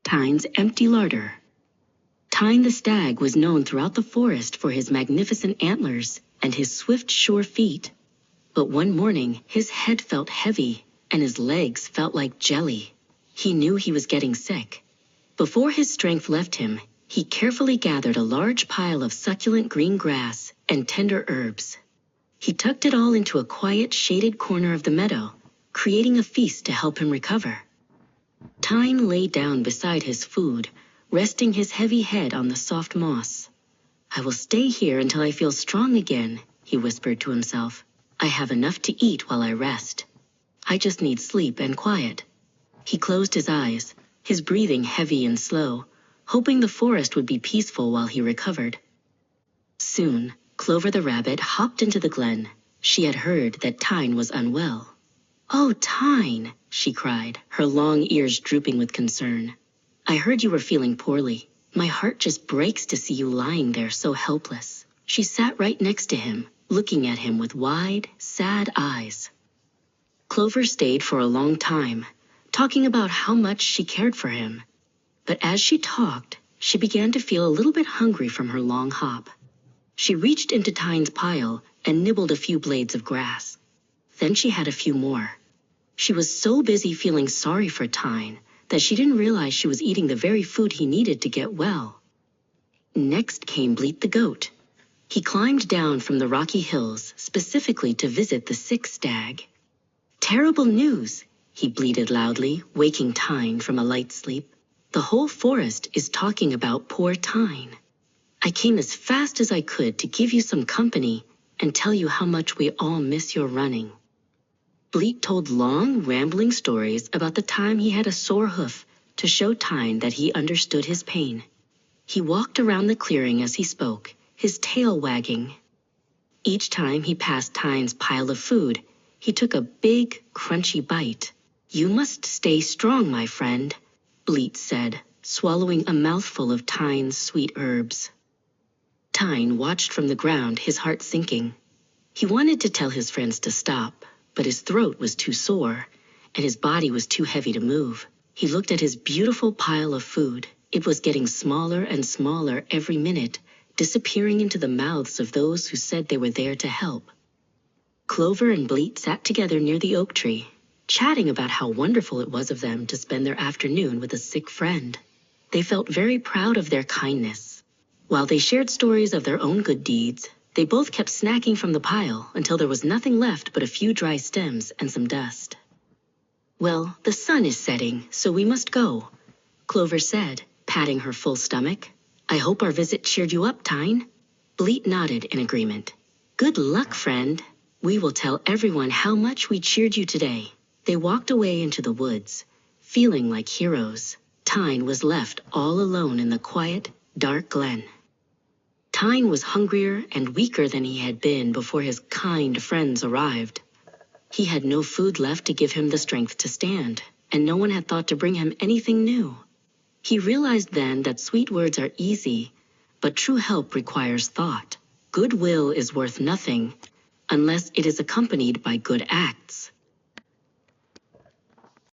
Tyne's empty larder. Tyne the stag was known throughout the forest for his magnificent antlers and his swift, sure feet. But one morning, his head felt heavy and his legs felt like jelly. He knew he was getting sick. Before his strength left him, he carefully gathered a large pile of succulent green grass and tender herbs. He tucked it all into a quiet, shaded corner of the meadow, creating a feast to help him recover. Tyne lay down beside his food, resting his heavy head on the soft moss. "I will stay here until I feel strong again," he whispered to himself. "I have enough to eat while I rest. I just need sleep and quiet." He closed his eyes, his breathing heavy and slow, hoping the forest would be peaceful while he recovered. Soon, Clover the rabbit hopped into the glen. She had heard that Tyne was unwell. "Oh, Tyne," she cried, her long ears drooping with concern. "I heard you were feeling poorly. My heart just breaks to see you lying there so helpless." She sat right next to him, looking at him with wide, sad eyes. Clover stayed for a long time, talking about how much she cared for him. But as she talked, she began to feel a little bit hungry from her long hop. She reached into Tyne's pile and nibbled a few blades of grass. Then she had a few more. She was so busy feeling sorry for Tyne that she didn't realize she was eating the very food he needed to get well. Next came Bleat the goat. He climbed down from the rocky hills specifically to visit the sick stag. "Terrible news," he bleated loudly, waking Tyne from a light sleep. "The whole forest is talking about poor Tyne. I came as fast as I could to give you some company and tell you how much we all miss your running." Bleat told long, rambling stories about the time he had a sore hoof to show Tyne that he understood his pain. He walked around the clearing as he spoke, his tail wagging. Each time he passed Tyne's pile of food, he took a big, crunchy bite. "You must stay strong, my friend," Bleat said, swallowing a mouthful of Tyne's sweet herbs. Tyne watched from the ground, his heart sinking. He wanted to tell his friends to stop, but his throat was too sore, and his body was too heavy to move. He looked at his beautiful pile of food. It was getting smaller and smaller every minute, disappearing into the mouths of those who said they were there to help. Clover and Bleat sat together near the oak tree, chatting about how wonderful it was of them to spend their afternoon with a sick friend. They felt very proud of their kindness. While they shared stories of their own good deeds, they both kept snacking from the pile until there was nothing left but a few dry stems and some dust. "Well, the sun is setting, so we must go," Clover said, patting her full stomach. "I hope our visit cheered you up, Tyne." Bleat nodded in agreement. "Good luck, friend. We will tell everyone how much we cheered you today." They walked away into the woods, feeling like heroes. Tyne was left all alone in the quiet, dark glen. Tyne was hungrier and weaker than he had been before his kind friends arrived. He had no food left to give him the strength to stand, and no one had thought to bring him anything new. He realized then that sweet words are easy, but true help requires thought. Goodwill is worth nothing unless it is accompanied by good acts.